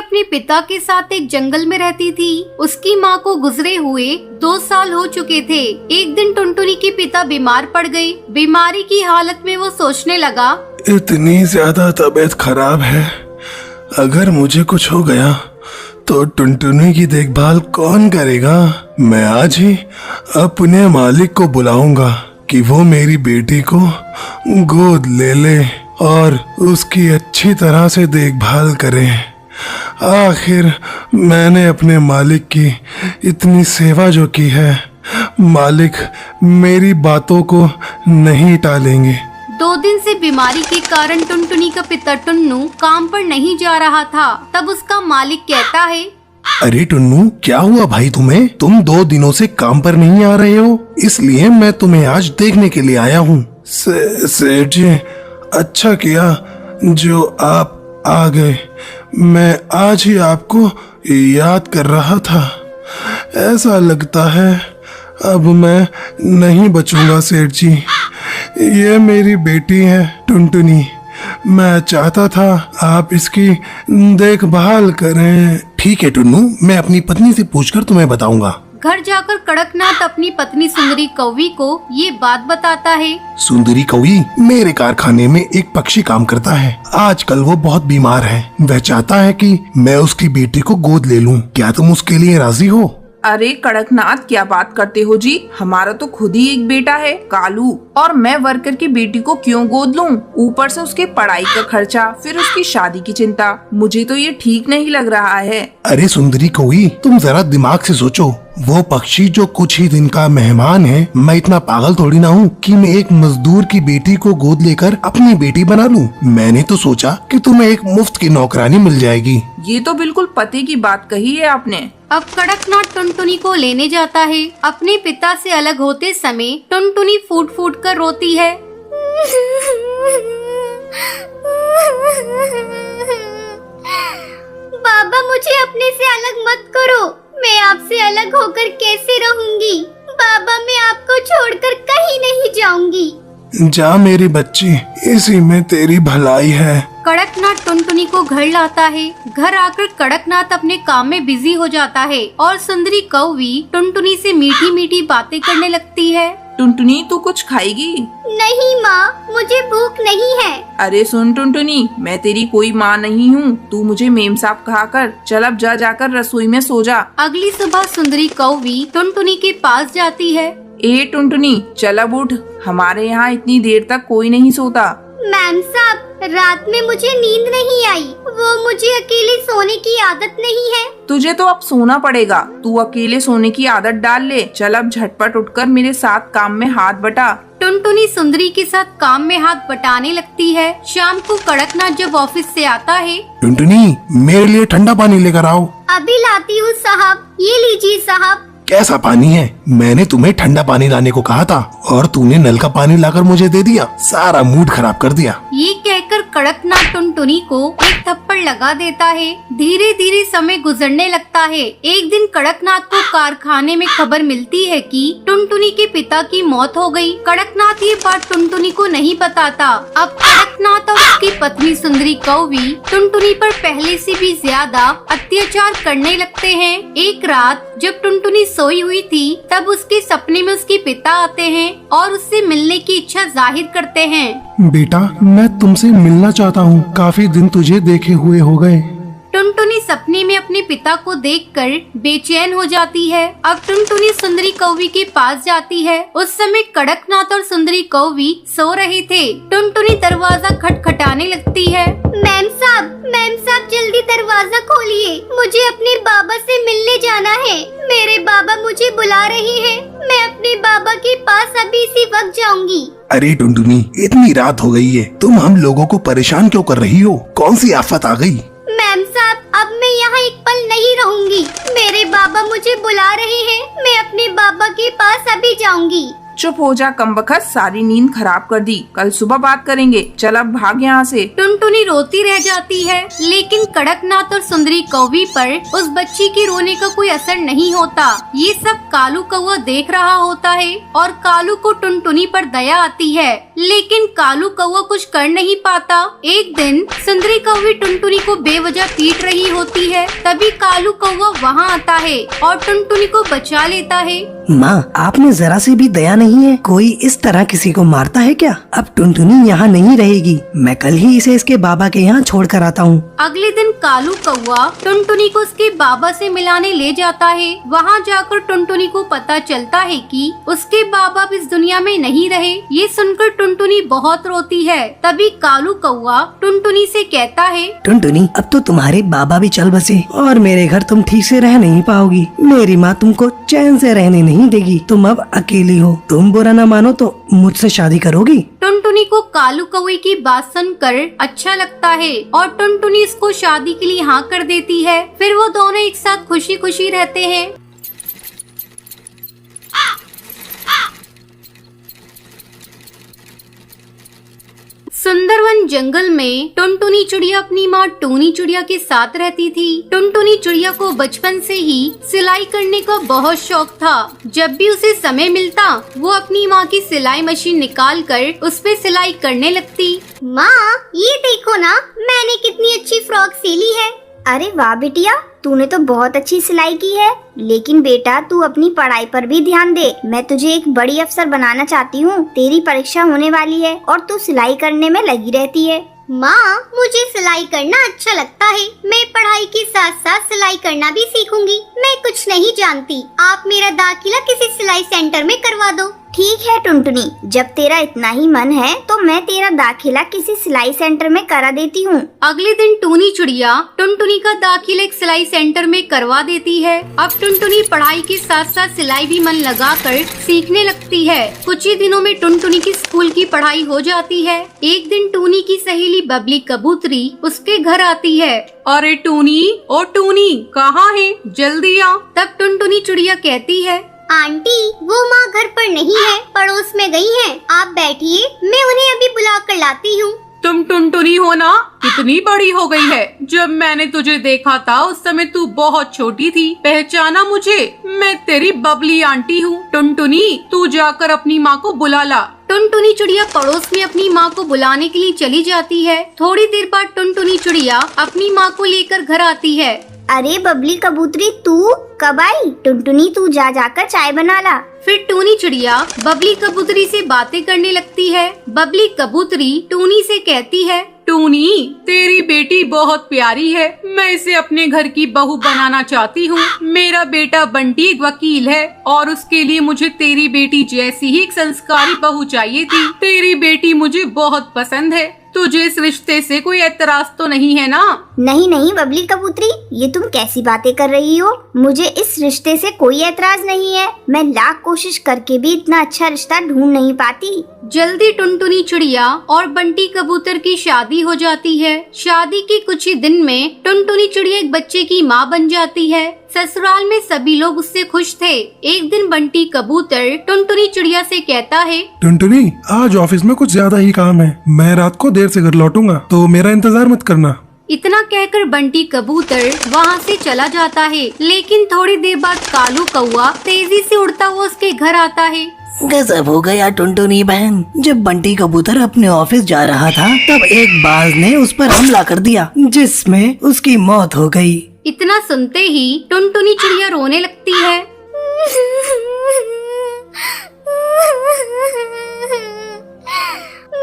अपने पिता के साथ एक जंगल में रहती थी। उसकी माँ को गुजरे हुए 2 साल हो चुके थे। एक दिन टुनटुनी के पिता बीमार पड़ गए। बीमारी की हालत में वो सोचने लगा, इतनी ज्यादा तबीयत खराब है, अगर मुझे कुछ हो गया तो टुनटुनी की देखभाल कौन करेगा। मैं आज ही अपने मालिक को बुलाऊंगा कि वो मेरी बेटी को गोद ले ले और उसकी अच्छी तरह से देखभाल करे। आखिर मैंने अपने मालिक की इतनी सेवा जो की है, मालिक मेरी बातों को नहीं टालेंगे। 2 दिन से बीमारी के कारण टुनटुनी का पिता टुन्नू काम पर नहीं जा रहा था। तब उसका मालिक कहता है, अरे टुन्नू, क्या हुआ भाई तुम्हें? तुम 2 दिनों से काम पर नहीं आ रहे हो, इसलिए मैं तुम्हें आज देखने के लिए आया हूँ। सेठ जी, अच्छा किया जो आप आ गए। मैं आज ही आपको याद कर रहा था। ऐसा लगता है अब मैं नहीं बचूंगा सेठ जी। ये मेरी बेटी है टुनटुनी। मैं चाहता था आप इसकी देखभाल करें। ठीक है टुन्नू, मैं अपनी पत्नी से पूछकर तुम्हें बताऊंगा। घर जाकर कड़कनाथ अपनी पत्नी सुंदरी कौवी को ये बात बताता है। सुंदरी कौवी, मेरे कारखाने में एक पक्षी काम करता है। आजकल वो बहुत बीमार है। वह चाहता है कि मैं उसकी बेटी को गोद ले लूं। क्या तुम उसके लिए राजी हो? अरे कड़कनाथ, क्या बात करते हो जी? हमारा तो खुद ही एक बेटा है कालू, और मैं वर्कर की बेटी को क्यों गोद लूं? ऊपर से उसके पढ़ाई का खर्चा, फिर उसकी शादी की चिंता। मुझे तो ये ठीक नहीं लग रहा है। अरे सुंदरी कौवी, तुम जरा दिमाग से सोचो। वो पक्षी जो कुछ ही दिन का मेहमान है, मैं इतना पागल थोड़ी ना हूँ कि मैं एक मजदूर की बेटी को गोद लेकर अपनी बेटी बना लूं। मैंने तो सोचा कि तुम्हें एक मुफ्त की नौकरानी मिल जाएगी। ये तो बिल्कुल पते की बात कही है आपने। अब कड़कनाथ टुनटुनी को लेने जाता है। अपने पिता से अलग होते समय टुनटुनी फूट फूट कर रोती है। बाबा, मुझे अपने से अलग मत करो। मैं आपसे अलग होकर कैसे रहूंगी? बाबा, मैं आपको छोड़कर कहीं नहीं जाऊंगी। जा मेरी बच्ची, इसी में तेरी भलाई है। कड़कनाथ टुनटुनी को घर लाता है। घर आकर कड़कनाथ अपने काम में बिजी हो जाता है और सुंदरी कौवी टुनटुनी से मीठी मीठी बातें करने लगती है। टुनटुनी, तू कुछ खाएगी? नहीं माँ, मुझे भूख नहीं है। अरे सुन टुनटुनी, मैं तेरी कोई माँ नहीं हूँ। तू मुझे मेम साहब कहा कर। चल अब जा जाकर रसोई में सो जा। अगली सुबह सुंदरी कौवी टुनटुनी के पास जाती है। ए टुनटुनी, चल अब उठ। हमारे यहाँ इतनी देर तक कोई नहीं सोता। मैम साहब, रात में मुझे नींद नहीं आई। वो मुझे अकेले सोने की आदत नहीं है। तुझे तो अब सोना पड़ेगा। तू अकेले सोने की आदत डाल ले। चल अब झटपट उठकर मेरे साथ काम में हाथ बटा। टुनटुनी सुंदरी के साथ काम में हाथ बटाने लगती है। शाम को कड़कनाथ जब ऑफिस से आता है, टुनटुनी, मेरे लिए ठंडा पानी लेकर आओ। अभी लाती हूँ साहब। ये लीजिए साहब। कैसा पानी है? मैंने तुम्हें ठंडा पानी लाने को कहा था और तूने नल का पानी लाकर मुझे दे दिया। सारा मूड खराब कर दिया। ये कहकर कड़कनाथ टुनटुनी को एक थप्पड़ लगा देता है। धीरे धीरे समय गुजरने लगता है। एक दिन कड़कनाथ को कारखाने में खबर मिलती है कि टुनटुनी के पिता की मौत हो गई। कड़कनाथ ये बात टुनटुनी को नहीं बताता। अब कड़कनाथ और उसकी पत्नी सुंदरी कौवी टुनटुनी पर पहले से भी ज्यादा अत्याचार करने लगते हैं। एक रात जब टुनटुनी सोई हुई थी, तब उसके सपने में उसके पिता आते हैं और उससे मिलने की इच्छा जाहिर करते हैं। बेटा, मैं तुमसे मिलना चाहता हूँ। काफी दिन तुझे देखे हुए हो गए। टुनटुनी सपने में अपने पिता को देखकर बेचैन हो जाती है। अब टुनटुनी सुंदरी कौवी के पास जाती है। उस समय कड़कनाथ और सुंदरी कौवी सो रहे थे। टुनटुनी दरवाजा खटखटाने लगती है। मैम साहब, जल्दी दरवाजा खोलिए। मुझे अपने बाबा से मिलने जाना है। मेरे बाबा मुझे बुला रहे हैं। मैं अपने बाबा के पास अभी इसी वक्त जाऊंगी। अरे टुनटुनी, इतनी रात हो गई है, तुम हम लोगों को परेशान क्यों कर रही हो? कौन सी आफत आ गई? मैम साहब, अब मैं यहाँ एक पल नहीं रहूंगी। मेरे बाबा मुझे बुला रहे हैं। मैं अपने बाबा के पास अभी जाऊंगी। चुप हो जा कमबख्त, सारी नींद खराब कर दी। कल सुबह बात करेंगे, चल अब भाग यहाँ से। टुनटुनी रोती रह जाती है, लेकिन कड़कनाथ और सुंदरी कौवी पर उस बच्ची के रोने का कोई असर नहीं होता। ये सब कालू कौवा देख रहा होता है और कालू को टुनटुनी पर दया आती है, लेकिन कालू कौवा कुछ कर नहीं पाता। एक दिन सुंदरी कौवी टुनटुनी को बेवजह पीट रही होती है, तभी कालू कौवा वहाँ आता है और टुनटुनी को बचा लेता है। माँ, आप में जरा सी भी दया नहीं है? कोई इस तरह किसी को मारता है क्या? अब टुनटुनी यहाँ नहीं रहेगी, मैं कल ही इसे इसके बाबा के यहाँ छोड़ कर आता हूँ। अगले दिन कालू कौवा टुनटुनी को उसके बाबा से मिलाने ले जाता है। वहाँ जाकर टुनटुनी को पता चलता है कि उसके बाबा इस दुनिया में नहीं रहे। ये सुनकर टुनटुनी बहुत रोती है। तभी कालू कौवा टुनटुनी से कहता है, टुनटुनी, अब तो तुम्हारे बाबा भी चल बसे और मेरे घर तुम ठीक से रह नहीं पाओगी। मेरी माँ तुमको चैन से रहने नहीं देगी। तुम अब अकेली हो। तुम बुरा न मानो तो मुझसे शादी करोगी? टुनटुनी को कालू कौवे की बात सुनकर अच्छा लगता है और टुनटुनी इसको शादी के लिए हाँ कर देती है। फिर वो दोनों एक साथ खुशी खुशी रहते हैं। सुंदरवन जंगल में टुनटुनी चिड़िया अपनी माँ टूनी चिड़िया के साथ रहती थी। टुनटुनी चिड़िया को बचपन से ही सिलाई करने का बहुत शौक था। जब भी उसे समय मिलता वो अपनी माँ की सिलाई मशीन निकाल कर उस पे सिलाई करने लगती। माँ, ये देखो ना, मैंने कितनी अच्छी फ्रॉक सिली है। अरे वाह बिटिया, तूने तो बहुत अच्छी सिलाई की है। लेकिन बेटा, तू अपनी पढ़ाई पर भी ध्यान दे। मैं तुझे एक बड़ी अफसर बनाना चाहती हूँ। तेरी परीक्षा होने वाली है और तू सिलाई करने में लगी रहती है। माँ, मुझे सिलाई करना अच्छा लगता है। मैं पढ़ाई के साथ साथ सिलाई करना भी सीखूंगी। मैं कुछ नहीं जानती। आप मेरा दाखिला किसी सिलाई सेंटर में करवा दो। ठीक है टुनटुनी, जब तेरा इतना ही मन है तो मैं तेरा दाखिला किसी सिलाई सेंटर में करा देती हूँ। अगले दिन टूनी चिड़िया टुनटुनी का दाखिला एक सिलाई सेंटर में करवा देती है। अब टुनटुनी पढ़ाई के साथ साथ सिलाई भी मन लगाकर सीखने लगती है। कुछ ही दिनों में टुनटुनी की स्कूल की पढ़ाई हो जाती है। एक दिन टूनी की सहेली बबली कबूतरी उसके घर आती है। अरे टूनी, ओ टूनी, कहाँ है? जल्दी आ। तब टुनटुनी चिड़िया कहती है, आंटी, वो माँ घर पर नहीं है, पड़ोस में गई है। आप बैठिए, मैं उन्हें अभी बुला कर लाती हूँ। तुम टुनटुनी हो ना? कितनी बड़ी हो गई है। जब मैंने तुझे देखा था उस समय तू बहुत छोटी थी। पहचाना मुझे? मैं तेरी बबली आंटी हूँ। टुनटुनी, तू जाकर अपनी माँ को बुला ला। टुनटुनी चिड़िया पड़ोस में अपनी माँ को बुलाने के लिए चली जाती है। थोड़ी देर बाद टुनटुनी चिड़िया अपनी माँ को लेकर घर आती है। अरे बबली कबूतरी, तू कब आई? टुनटुनी, तू जाकर चाय बना ला। फिर टूनी चिड़िया बबली कबूतरी से बातें करने लगती है। बबली कबूतरी टूनी से कहती है, टूनी, तेरी बेटी बहुत प्यारी है। मैं इसे अपने घर की बहू बनाना चाहती हूँ। मेरा बेटा बंटी एक वकील है और उसके लिए मुझे तेरी बेटी जैसी ही एक संस्कारी बहू चाहिए थी। तेरी बेटी मुझे बहुत पसंद है। तुझे इस रिश्ते से कोई एतराज तो नहीं है ना? नहीं नहीं बबली कबूतरी, ये तुम कैसी बातें कर रही हो? मुझे इस रिश्ते से कोई एतराज नहीं है। मैं लाख कोशिश करके भी इतना अच्छा रिश्ता ढूंढ नहीं पाती। जल्दी टुनटुनी चिड़िया और बंटी कबूतर की शादी हो जाती है। शादी के कुछ ही दिन में टुनटुनी चिड़िया एक बच्चे की माँ बन जाती है। ससुराल में सभी लोग उससे खुश थे। एक दिन बंटी कबूतर टुनटुनी चिड़िया से कहता है, टुनटुनी, आज ऑफिस में कुछ ज्यादा ही काम है। मैं रात को देर से घर लौटूंगा, तो मेरा इंतजार मत करना। इतना कहकर बंटी कबूतर वहाँ से चला जाता है। लेकिन थोड़ी देर बाद कालू कौवा तेजी से उड़ता हुआ उसके घर आता है। गजब हो गया टुनटुनी बहन। जब बंटी कबूतर अपने ऑफिस जा रहा था तब एक बाज ने उस पर हमला कर दिया, जिसमें उसकी मौत हो गई। इतना सुनते ही टुनटुनी चिड़िया रोने लगती है।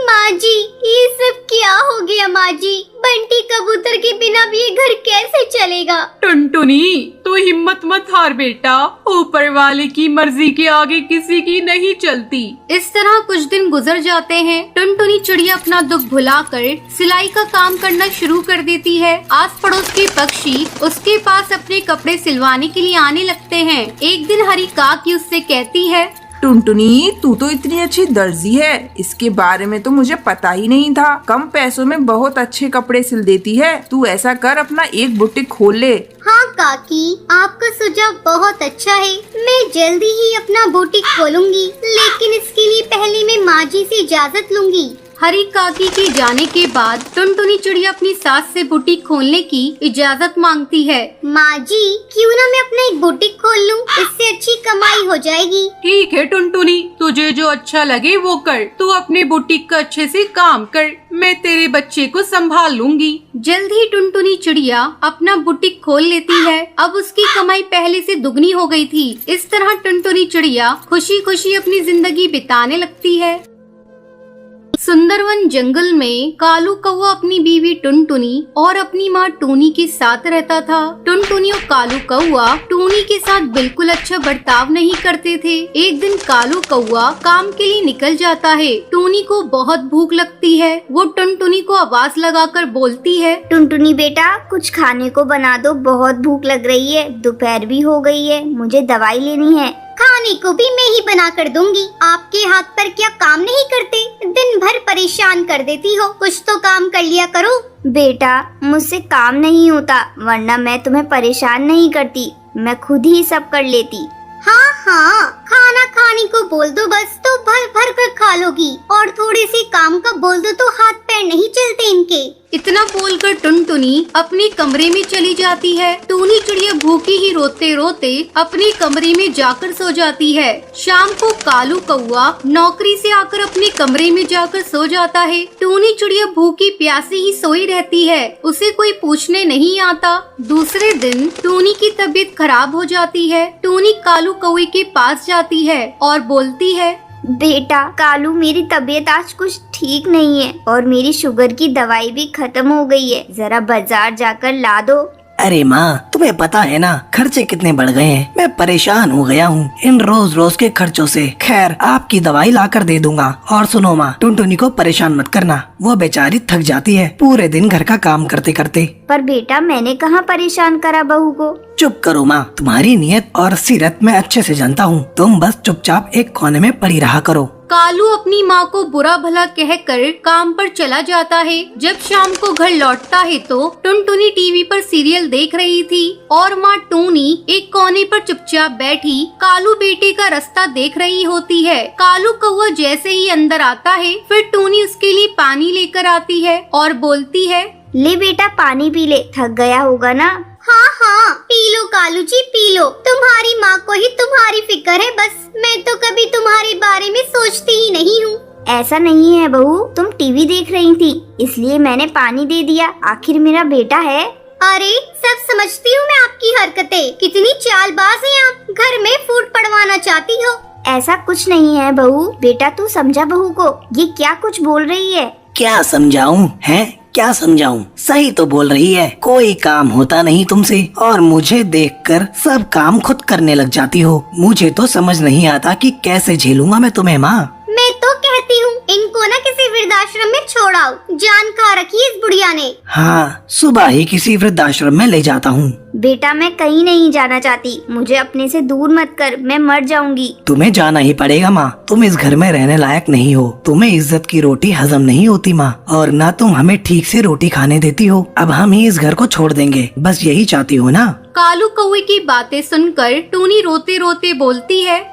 माँ जी, ये सब क्या हो गया? माँ जी, बंटी कबूतर के बिना भी ये घर कैसे चलेगा? टुनटुनी, तू हिम्मत मत हार बेटा। ऊपर वाले की मर्जी के आगे किसी की नहीं चलती। इस तरह कुछ दिन गुजर जाते हैं। टुनटुनी चिड़िया अपना दुख भुलाकर सिलाई का काम करना शुरू कर देती है। आस पड़ोस के पक्षी उसके पास अपने कपड़े सिलवाने के लिए आने लगते हैं। एक दिन हरी काकी उससे कहती है, टुनटुनी, तू तो इतनी अच्छी दर्जी है, इसके बारे में तो मुझे पता ही नहीं था। कम पैसों में बहुत अच्छे कपड़े सिल देती है। तू ऐसा कर, अपना एक बुटीक खोल ले। हाँ काकी, आपका सुझाव बहुत अच्छा है। मैं जल्दी ही अपना बुटीक खोलूंगी, लेकिन इसके लिए पहले मैं माँ जी से इजाजत लूंगी। हरी काकी के जाने के बाद टुनटुनी चिड़िया अपनी सास से बुटीक खोलने की इजाजत मांगती है। माँ जी, क्यों ना मैं अपना एक बुटीक खोल लूं, इससे अच्छी कमाई हो जाएगी। ठीक है टुनटुनी, तुझे जो अच्छा लगे वो कर। तू अपने बुटीक का अच्छे से काम कर, मैं तेरे बच्चे को संभाल लूंगी। जल्द ही टुनटुनी चिड़िया अपना बुटीक खोल लेती है। अब उसकी कमाई पहले से दुगनी हो गई थी। इस तरह टुनटुनी चिड़िया खुशी खुशी अपनी जिंदगी बिताने लगती है। सुंदरवन जंगल में कालू कौवा अपनी बीवी टुनटुनी और अपनी माँ टूनी के साथ रहता था। टुनटुनी और कालू कौवा टूनी के साथ बिल्कुल अच्छा बर्ताव नहीं करते थे। एक दिन कालू कौवा काम के लिए निकल जाता है। टूनी को बहुत भूख लगती है। वो टुनटुनी को आवाज लगाकर बोलती है, टुनटुनी बेटा, कुछ खाने को बना दो, बहुत भूख लग रही है। दोपहर भी हो गई है, मुझे दवाई लेनी है। खाने को भी मैं ही बना कर दूंगी। आपके हाथ पर क्या काम नहीं करते? दिन भर परेशान कर देती हो, कुछ तो काम कर लिया करो। बेटा, मुझसे काम नहीं होता, वरना मैं तुम्हें परेशान नहीं करती, मैं खुद ही सब कर लेती। हाँ हाँ, खाना खाने को बोल दो बस, तो भर भर कर खा लोगी, और थोड़े से काम का बोल दो तो हाथ पैर नहीं चलते इनके। इतना बोलकर टुनटुनी अपने कमरे में चली जाती है। टूनी चिड़िया भूखी ही रोते रोते अपने कमरे में जाकर सो जाती है। शाम को कालू कौवा नौकरी से आकर अपने कमरे में जाकर सो जाता है। टूनी चिड़िया भूखी प्यासी ही सोई रहती है, उसे कोई पूछने नहीं आता। दूसरे दिन टूनी की तबीयत खराब हो जाती है। टूनी कालू कौवे के पास जाती है और बोलती है, बेटा कालू, मेरी तबीयत आज कुछ ठीक नहीं है और मेरी शुगर की दवाई भी खत्म हो गई है, जरा बाजार जाकर ला दो। अरे माँ, तुम्हें पता है ना खर्चे कितने बढ़ गए हैं। मैं परेशान हो गया हूँ इन रोज रोज के खर्चों से। खैर, आपकी दवाई लाकर दे दूंगा। और सुनो माँ, टुनटुनी को परेशान मत करना, वो बेचारी थक जाती है पूरे दिन घर का काम करते करते। पर बेटा, मैंने कहाँ परेशान करा बहू को। चुप करो माँ, तुम्हारी नियत और सीरत मैं अच्छे से जानता हूँ। तुम बस चुपचाप एक कोने में पड़ी रहा करो। कालू अपनी माँ को बुरा भला कहकर काम पर चला जाता है। जब शाम को घर लौटता है तो टुनटुनी टीवी पर सीरियल देख रही थी और माँ टूनी एक कोने पर चुपचाप बैठी कालू बेटे का रास्ता देख रही होती है। कालू कौवा जैसे ही अंदर आता है, फिर टूनी उसके लिए पानी लेकर आती है और बोलती है, ले बेटा पानी पी ले, थक गया होगा ना। हाँ हाँ, P low Kalu ji, P low. तुम्हारी माँ को ही तुम्हारी फिक्र है बस, मैं तो कभी तुम्हारे बारे में सोचती ही नहीं हूँ। ऐसा नहीं है बहू, तुम टीवी देख रही थी इसलिए मैंने पानी दे दिया, आखिर मेरा बेटा है। अरे सब समझती हूँ मैं आपकी हरकतें, कितनी चालबाज हैं आप, घर में फूट पड़वाना चाहती हो। ऐसा कुछ नहीं है बहू, बेटा तू समझा बहू को, ये क्या कुछ बोल रही है। क्या समझाऊं है, क्या समझाऊं? सही तो बोल रही है, कोई काम होता नहीं तुमसे और मुझे देखकर सब काम खुद करने लग जाती हो। मुझे तो समझ नहीं आता कि कैसे झेलूंगा मैं तुम्हें माँ। मैं तो कहती हूँ इनको ना किसी वृद्धाश्रम में छोड़ाओ, जान खा रखी है इस बुढ़िया ने। हाँ, सुबह ही किसी वृद्धाश्रम में ले जाता हूँ। बेटा मैं कहीं नहीं जाना चाहती, मुझे अपने से दूर मत कर, मैं मर जाऊंगी। तुम्हें जाना ही पड़ेगा माँ, तुम इस घर में रहने लायक नहीं हो। तुम्हें इज्जत की रोटी हजम नहीं होती माँ, और न तुम हमें ठीक से रोटी खाने देती हो। अब हम ही इस घर को छोड़ देंगे, बस यही चाहती हो ना। कालू कौवे की बातें सुनकर टूनी रोते रोते बोलती है,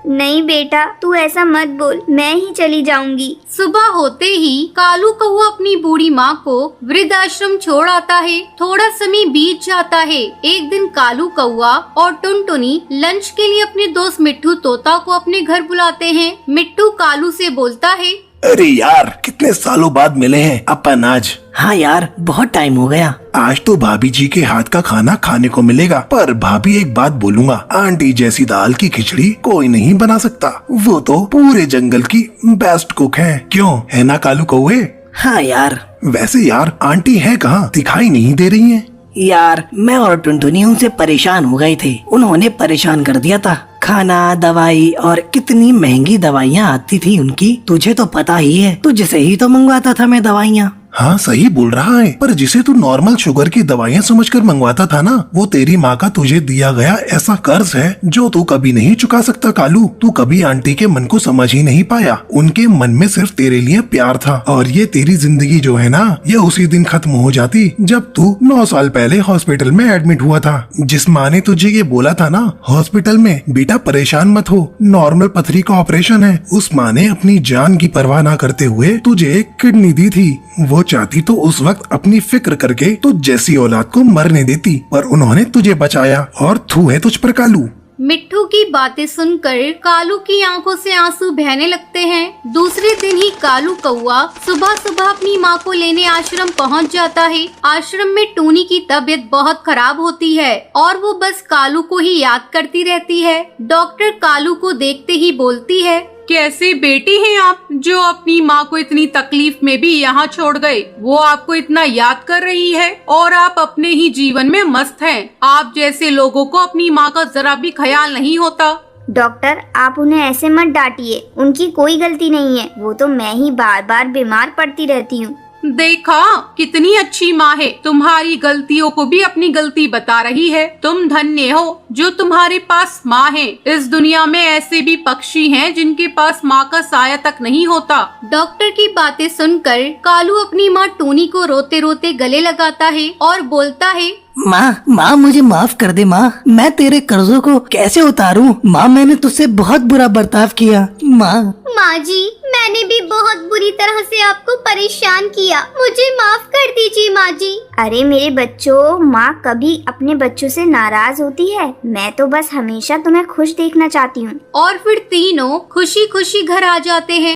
नहीं बेटा तू ऐसा मत बोल, मैं ही चली जाऊंगी। सुबह होते ही कालू कौवा अपनी बूढ़ी माँ को वृद्धाश्रम छोड़ आता है। थोड़ा समय बीत जाता है। एक दिन कालू कौवा और टुनटुनी लंच के लिए अपने दोस्त मिट्ठू तोता को अपने घर बुलाते हैं। मिट्ठू कालू से बोलता है, अरे यार, कितने सालों बाद मिले हैं अपन आज। हाँ यार, बहुत टाइम हो गया। आज तो भाभी जी के हाथ का खाना खाने को मिलेगा। पर भाभी एक बात बोलूंगा, आंटी जैसी दाल की खिचड़ी कोई नहीं बना सकता। वो तो पूरे जंगल की बेस्ट कुक है। क्यों, है ना कालू कौवे? हाँ यार। वैसे यार आंटी है कहाँ, दिखाई नहीं दे रही है। यार मैं और टुनटुनी उनसे परेशान हो गए थे, उन्होंने परेशान कर दिया था। खाना, दवाई और कितनी महंगी दवाइयाँ आती थी उनकी, तुझे तो पता ही है, तुझसे ही तो मंगवाता था मैं दवाइयाँ। हाँ सही बोल रहा है, पर जिसे तू नॉर्मल शुगर की दवाइयाँ समझकर मंगवाता था ना, वो तेरी माँ का तुझे दिया गया ऐसा कर्ज है जो तू कभी नहीं चुका सकता कालू। तू कभी आंटी के मन को समझ ही नहीं पाया। उनके मन में सिर्फ तेरे लिए प्यार था, और ये तेरी जिंदगी जो है ना, ये उसी दिन खत्म हो जाती जब तू 9 साल पहले हॉस्पिटल में एडमिट हुआ था। जिस माँ ने तुझे ये बोला था ना हॉस्पिटल में, बेटा परेशान मत हो, नॉर्मल पथरी का ऑपरेशन है, उस माँ ने अपनी जान की परवाह न करते हुए तुझे एक किडनी दी थी। वो चाहती तो उस वक्त अपनी फिक्र करके तुझ जैसी औलाद को मरने देती, पर उन्होंने तुझे बचाया और थू है तुझ पर कालू। मिट्ठू की बातें सुनकर कालू की आंखों से आंसू बहने लगते हैं। दूसरे दिन ही कालू कौआ सुबह सुबह अपनी माँ को लेने आश्रम पहुँच जाता है। आश्रम में टूनी की तबीयत बहुत खराब होती है और वो बस कालू को ही याद करती रहती है। डॉक्टर कालू को देखते ही बोलती है, कैसे बेटी हैं आप जो अपनी माँ को इतनी तकलीफ में भी यहाँ छोड़ गए। वो आपको इतना याद कर रही है और आप अपने ही जीवन में मस्त हैं। आप जैसे लोगों को अपनी माँ का जरा भी ख्याल नहीं होता। डॉक्टर आप उन्हें ऐसे मत डांटिए, उनकी कोई गलती नहीं है, वो तो मैं ही बार बार बीमार पड़ती रहती हूँ। देखा कितनी अच्छी माँ है, तुम्हारी गलतियों को भी अपनी गलती बता रही है। तुम धन्य हो जो तुम्हारे पास माँ है। इस दुनिया में ऐसे भी पक्षी हैं जिनके पास माँ का साया तक नहीं होता। डॉक्टर की बातें सुनकर कालू अपनी माँ टूनी को रोते रोते गले लगाता है और बोलता है, माँ मुझे माफ कर दे माँ, मैं तेरे कर्जों को कैसे उतारूं? माँ मैंने तुझसे बहुत बुरा बर्ताव किया। माँ जी मैंने भी बहुत बुरी तरह से आपको परेशान किया, मुझे माफ कर दीजिए माँ जी। अरे मेरे बच्चों, माँ कभी अपने बच्चों से नाराज होती है? मैं तो बस हमेशा तुम्हें खुश देखना चाहती हूँ। और फिर तीनों खुशी खुशी घर आ जाते हैं।